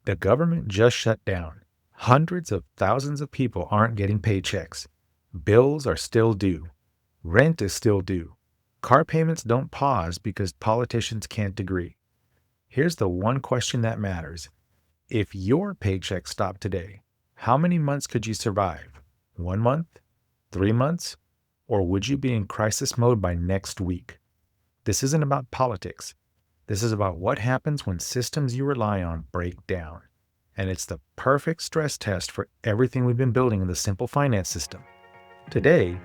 The government just shut down. Hundreds of thousands of people aren't getting paychecks. Bills are still due. Rent is still due. Car payments don't pause because politicians can't agree. Here's the one question that matters. If your paycheck stopped today, how many months could you survive? 1 month? 3 months? Or would you be in crisis mode by next week? This isn't about politics. This is about what happens when systems you rely on break down. And it's the perfect stress test for everything we've been building in the Simple Finance system. Today,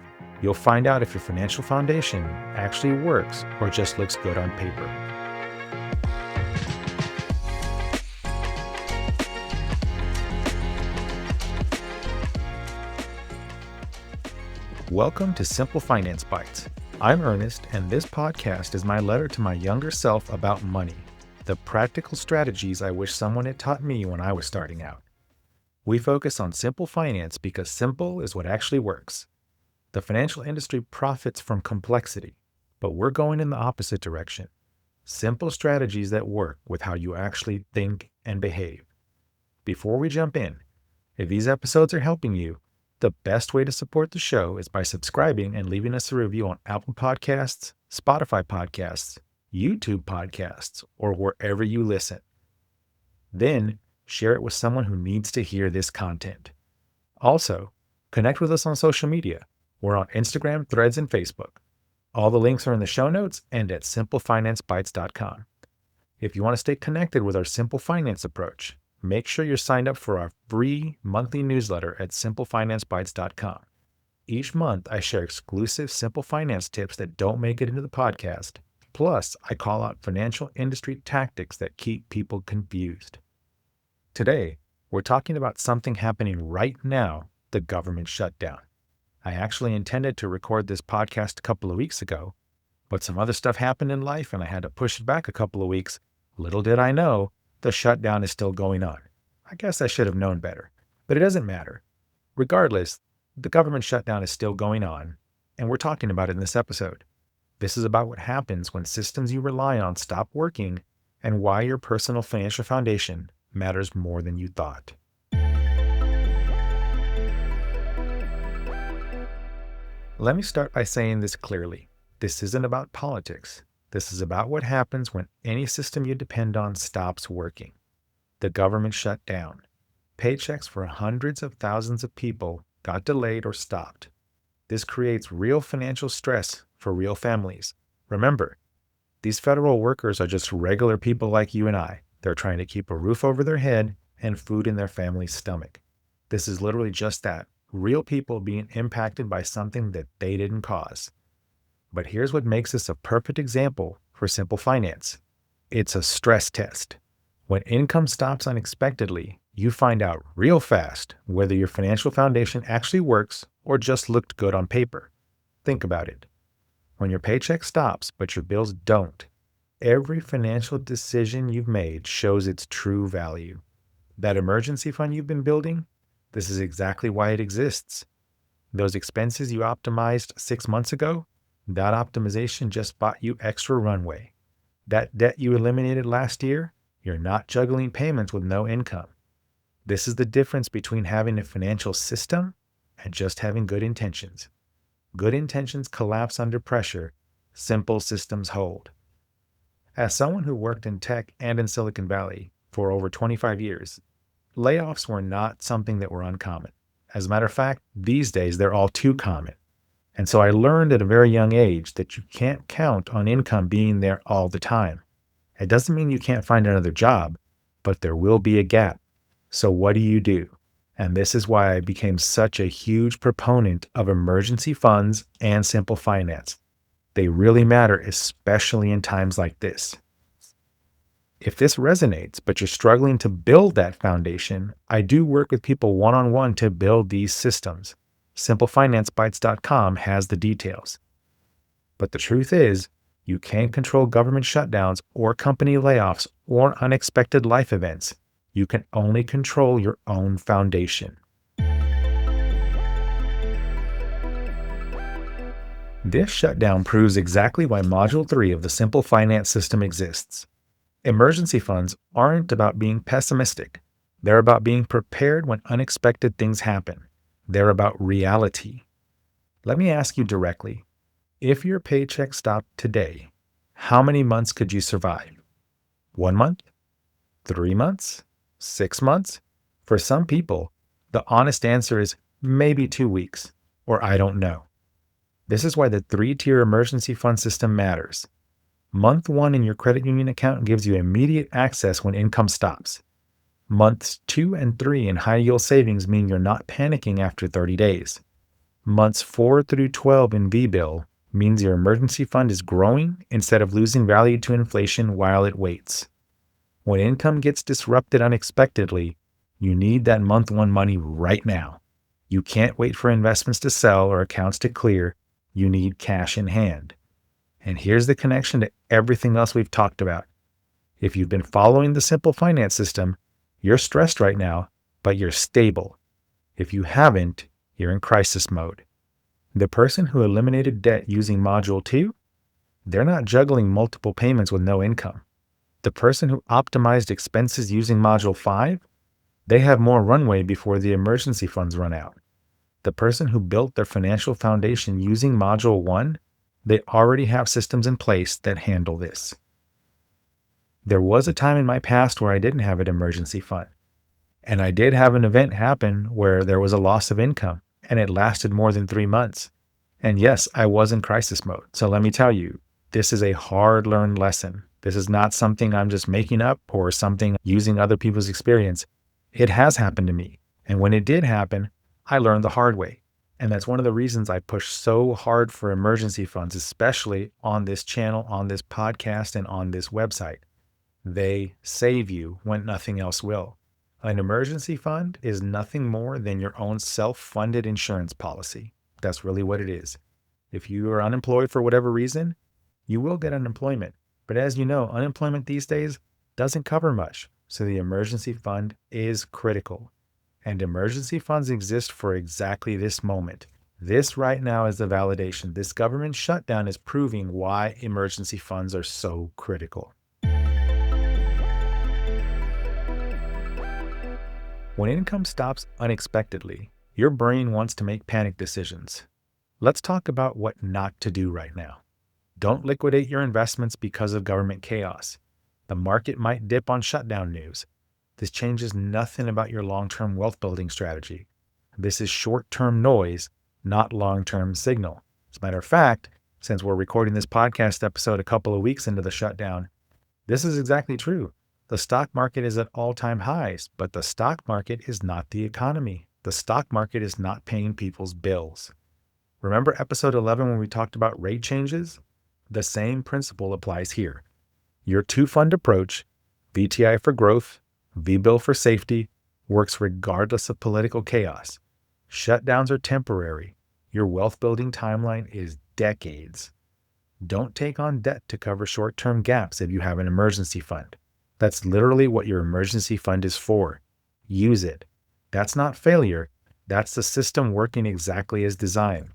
you'll find out if your financial foundation actually works or just looks good on paper. Welcome to Simple Finance Bites. I'm Ernest, and this podcast is my letter to my younger self about money, the practical strategies I wish someone had taught me when I was starting out. We focus on simple finance because simple is what actually works. The financial industry profits from complexity, but we're going in the opposite direction. Simple strategies that work with how you actually think and behave. Before we jump in, if these episodes are helping you, the best way to support the show is by subscribing and leaving us a review on Apple Podcasts, Spotify Podcasts, YouTube Podcasts, or wherever you listen. Then, share it with someone who needs to hear this content. Also, connect with us on social media. We're on Instagram, Threads, and Facebook. All the links are in the show notes and at simplefinancebites.com. If you want to stay connected with our Simple Finance approach, make sure you're signed up for our free monthly newsletter at simplefinancebites.com. Each month, I share exclusive simple finance tips that don't make it into the podcast. Plus, I call out financial industry tactics that keep people confused. Today, we're talking about something happening right now, the government shutdown. I actually intended to record this podcast a couple of weeks ago, but some other stuff happened in life and I had to push it back a couple of weeks. Little did I know, the shutdown is still going on. I guess I should have known better, but it doesn't matter. Regardless, the government shutdown is still going on, and we're talking about it in this episode. This is about what happens when systems you rely on stop working and why your personal financial foundation matters more than you thought. Let me start by saying this clearly. This isn't about politics. This is about what happens when any system you depend on stops working. The government shut down. Paychecks for hundreds of thousands of people got delayed or stopped. This creates real financial stress for real families. Remember, these federal workers are just regular people like you and I. They're trying to keep a roof over their head and food in their family's stomach. This is literally just that, real people being impacted by something that they didn't cause. But here's what makes this a perfect example for simple finance. It's a stress test. When income stops unexpectedly, you find out real fast whether your financial foundation actually works or just looked good on paper. Think about it. When your paycheck stops but your bills don't, every financial decision you've made shows its true value. That emergency fund you've been building, this is exactly why it exists. Those expenses you optimized 6 months ago, that optimization just bought you extra runway. That debt you eliminated last year, you're not juggling payments with no income. This is the difference between having a financial system and just having good intentions. Good intentions collapse under pressure. Simple systems hold. As someone who worked in tech and in Silicon Valley for over 25 years, layoffs were not something that were uncommon. As a matter of fact, these days they're all too common. And so I learned at a very young age that you can't count on income being there all the time. It doesn't mean you can't find another job, but there will be a gap. So what do? And this is why I became such a huge proponent of emergency funds and simple finance. They really matter, especially in times like this. If this resonates, but you're struggling to build that foundation, I do work with people one-on-one to build these systems. SimpleFinanceBites.com has the details. But the truth is, you can't control government shutdowns or company layoffs or unexpected life events. You can only control your own foundation. This shutdown proves exactly why Module 3 of the Simple Finance system exists. Emergency funds aren't about being pessimistic. They're about being prepared when unexpected things happen. They're about reality. Let me ask you directly, if your paycheck stopped today, how many months could you survive? 1 month? 3 months? 6 months? For some people, the honest answer is maybe 2 weeks, or I don't know. This is why the 3-tier emergency fund system matters. Month 1 in your credit union account gives you immediate access when income stops. Months 2 and 3 in high yield savings mean you're not panicking after 30 days. Months 4 through 12 in V-bill means your emergency fund is growing instead of losing value to inflation while it waits. When income gets disrupted unexpectedly, you need that month 1 money right now. You can't wait for investments to sell or accounts to clear. You need cash in hand. And here's the connection to everything else we've talked about. If you've been following the simple finance system, you're stressed right now, but you're stable. If you haven't, you're in crisis mode. The person who eliminated debt using Module 2, they're not juggling multiple payments with no income. The person who optimized expenses using Module 5, they have more runway before the emergency funds run out. The person who built their financial foundation using Module 1, they already have systems in place that handle this. There was a time in my past where I didn't have an emergency fund. And I did have an event happen where there was a loss of income, and it lasted more than 3 months. And yes, I was in crisis mode. So let me tell you, this is a hard-learned lesson. This is not something I'm just making up or something using other people's experience. It has happened to me. And when it did happen, I learned the hard way. And that's one of the reasons I push so hard for emergency funds, especially on this channel, on this podcast, and on this website. They save you when nothing else will. An emergency fund is nothing more than your own self-funded insurance policy. That's really what it is. If you are unemployed for whatever reason, you will get unemployment. But as you know, unemployment these days doesn't cover much. So the emergency fund is critical. And emergency funds exist for exactly this moment. This right now is the validation. This government shutdown is proving why emergency funds are so critical. When income stops unexpectedly, your brain wants to make panic decisions. Let's talk about what not to do right now. Don't liquidate your investments because of government chaos. The market might dip on shutdown news. This changes nothing about your long-term wealth building strategy. This is short-term noise, not long-term signal. As a matter of fact, since we're recording this podcast episode a couple of weeks into the shutdown, this is exactly true. The stock market is at all-time highs, but the stock market is not the economy. The stock market is not paying people's bills. Remember episode 11 when we talked about rate changes? The same principle applies here. Your two-fund approach, VTI for growth, V-bill for safety, works regardless of political chaos. Shutdowns are temporary. Your wealth-building timeline is decades. Don't take on debt to cover short-term gaps if you have an emergency fund. That's literally what your emergency fund is for. Use it. That's not failure. That's the system working exactly as designed.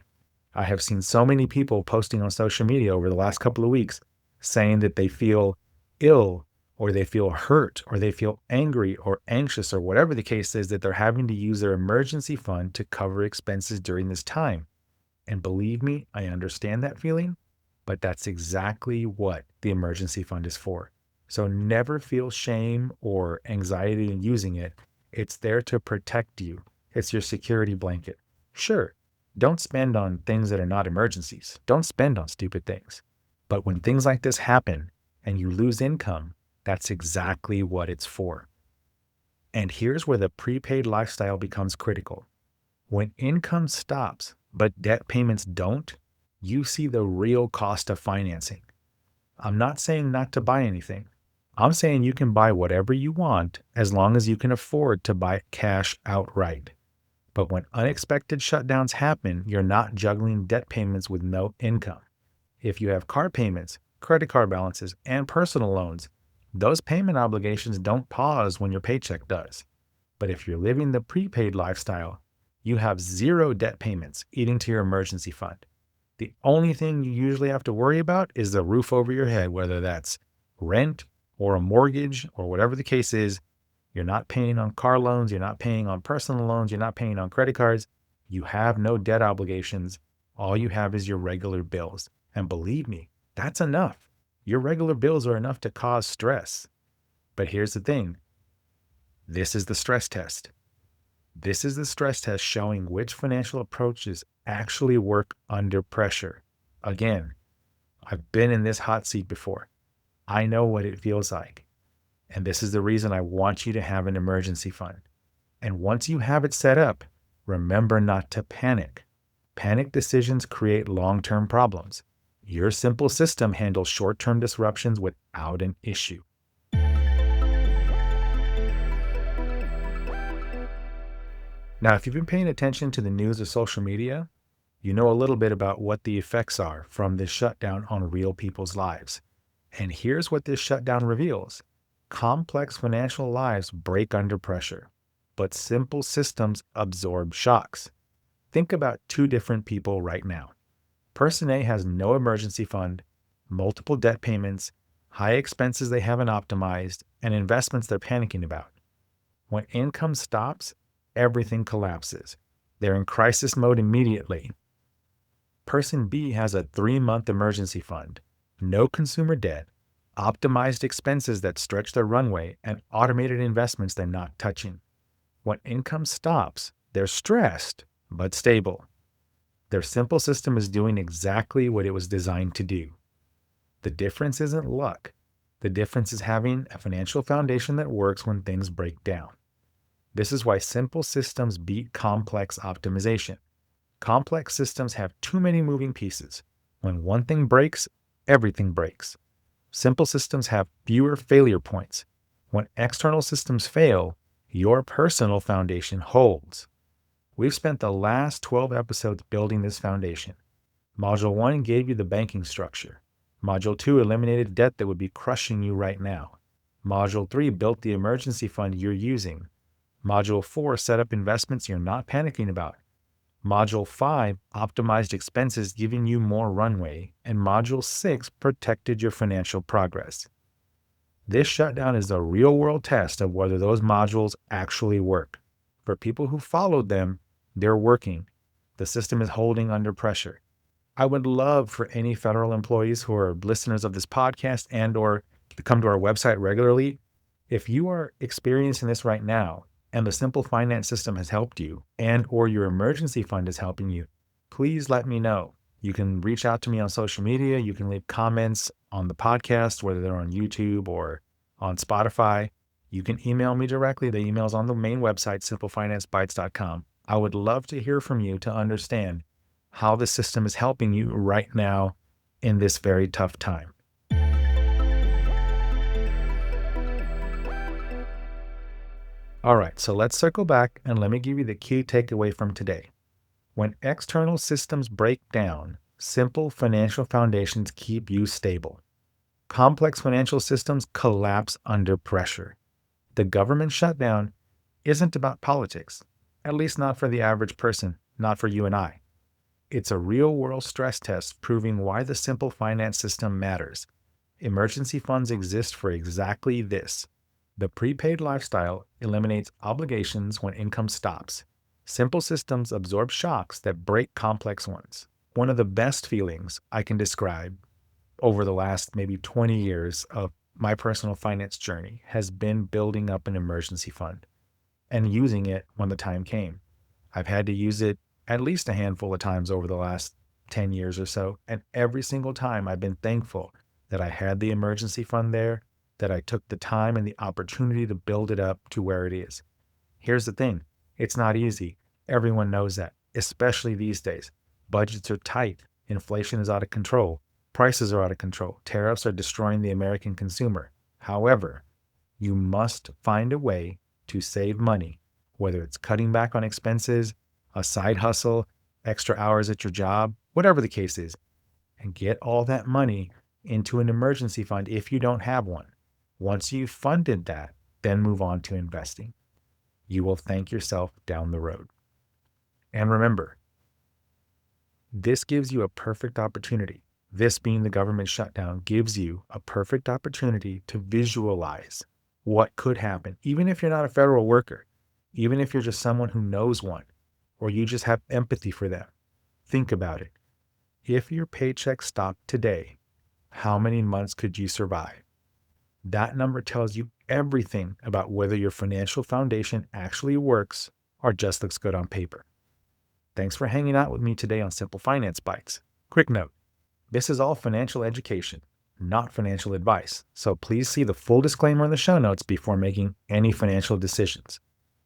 I have seen so many people posting on social media over the last couple of weeks saying that they feel ill or they feel hurt or they feel angry or anxious or whatever the case is, that they're having to use their emergency fund to cover expenses during this time. And believe me, I understand that feeling, but that's exactly what the emergency fund is for. So never feel shame or anxiety in using it. It's there to protect you. It's your security blanket. Sure, don't spend on things that are not emergencies. Don't spend on stupid things. But when things like this happen and you lose income, that's exactly what it's for. And here's where the prepaid lifestyle becomes critical. When income stops, but debt payments don't, you see the real cost of financing. I'm not saying not to buy anything. I'm saying you can buy whatever you want as long as you can afford to buy cash outright. But when unexpected shutdowns happen, you're not juggling debt payments with no income. If you have car payments, credit card balances, and personal loans, those payment obligations don't pause when your paycheck does. But if you're living the prepaid lifestyle, you have zero debt payments eating to your emergency fund. The only thing you usually have to worry about is the roof over your head, whether that's rent or a mortgage or whatever the case is. You're not paying on car loans. You're not paying on personal loans. You're not paying on credit cards. You have no debt obligations. All you have is your regular bills. And believe me, that's enough. Your regular bills are enough to cause stress. But here's the thing. This is the stress test. This is the stress test showing which financial approaches actually work under pressure. Again, I've been in this hot seat before. I know what it feels like. And this is the reason I want you to have an emergency fund. And once you have it set up, remember not to panic. Panic decisions create long-term problems. Your simple system handles short-term disruptions without an issue. Now, if you've been paying attention to the news or social media, you know a little bit about what the effects are from this shutdown on real people's lives. And here's what this shutdown reveals. Complex financial lives break under pressure, but simple systems absorb shocks. Think about two different people right now. Person A has no emergency fund, multiple debt payments, high expenses they haven't optimized, and investments they're panicking about. When income stops, everything collapses. They're in crisis mode immediately. Person B has a 3-month emergency fund, no consumer debt, optimized expenses that stretch their runway, and automated investments they're not touching. When income stops, they're stressed, but stable. Their simple system is doing exactly what it was designed to do. The difference isn't luck. The difference is having a financial foundation that works when things break down. This is why simple systems beat complex optimization. Complex systems have too many moving pieces. When one thing breaks, everything breaks. Simple systems have fewer failure points. When external systems fail, your personal foundation holds. We've spent the last 12 episodes building this foundation. Module 1 gave you the banking structure. Module 2 eliminated debt that would be crushing you right now. Module 3 built the emergency fund you're using. Module 4 set up investments you're not panicking about. Module 5 optimized expenses, giving you more runway. And Module 6 protected your financial progress. This shutdown is a real-world test of whether those modules actually work. For people who followed them, they're working. The system is holding under pressure. I would love for any federal employees who are listeners of this podcast and or to come to our website regularly. If you are experiencing this right now and the simple finance system has helped you and or your emergency fund is helping you, please let me know. You can reach out to me on social media. You can leave comments on the podcast, whether they're on YouTube or on Spotify. You can email me directly. The email's on the main website, simplefinancebites.com. I would love to hear from you to understand how the system is helping you right now in this very tough time. All right, so let's circle back and let me give you the key takeaway from today. When external systems break down, simple financial foundations keep you stable. Complex financial systems collapse under pressure. The government shutdown isn't about politics, at least not for the average person, not for you and I. It's a real-world stress test proving why the simple finance system matters. Emergency funds exist for exactly this. The prepaid lifestyle eliminates obligations when income stops. Simple systems absorb shocks that break complex ones. One of the best feelings I can describe over the last maybe 20 years of my personal finance journey has been building up an emergency fund and using it when the time came. I've had to use it at least a handful of times over the last 10 years or so, and every single time I've been thankful that I had the emergency fund there, that I took the time and the opportunity to build it up to where it is. Here's the thing, it's not easy. Everyone knows that, especially these days. Budgets are tight, inflation is out of control, prices are out of control, tariffs are destroying the American consumer. However, you must find a way to save money, whether it's cutting back on expenses, a side hustle, extra hours at your job, whatever the case is, and get all that money into an emergency fund if you don't have one. Once you've funded that, then move on to investing. You will thank yourself down the road. And remember, this gives you a perfect opportunity. This being the government shutdown gives you a perfect opportunity to visualize what could happen, even if you're not a federal worker, even if you're just someone who knows one, or you just have empathy for them. Think about it. If your paycheck stopped today, how many months could you survive? That number tells you everything about whether your financial foundation actually works or just looks good on paper. Thanks for hanging out with me today on Simple Finance Bites. Quick note, this is all financial education, not financial advice, so please see the full disclaimer in the show notes before making any financial decisions.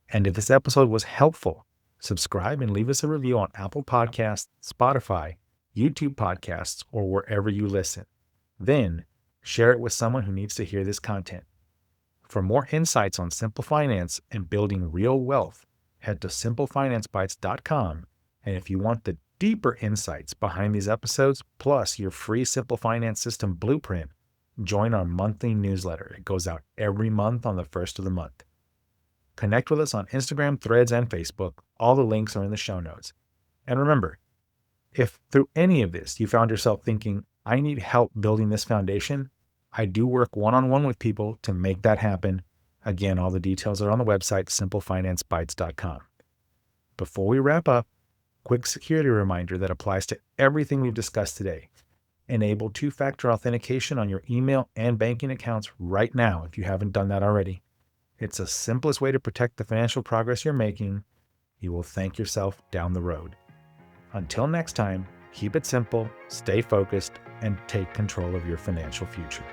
And if this episode was helpful, subscribe and leave us a review on Apple Podcasts, Spotify, YouTube Podcasts, or wherever you listen. Then, share it with someone who needs to hear this content. For more insights on simple finance and building real wealth, head to simplefinancebites.com. And if you want the deeper insights behind these episodes, plus your free Simple Finance System blueprint, join our monthly newsletter. It goes out every month on the first of the month. Connect with us on Instagram, Threads, and Facebook. All the links are in the show notes. And remember, if through any of this you found yourself thinking, I need help building this foundation, I do work one-on-one with people to make that happen. Again, all the details are on the website, simplefinancebites.com. Before we wrap up, quick security reminder that applies to everything we've discussed today. Enable two-factor authentication on your email and banking accounts right now if you haven't done that already. It's the simplest way to protect the financial progress you're making. You will thank yourself down the road. Until next time, keep it simple, stay focused, and take control of your financial future.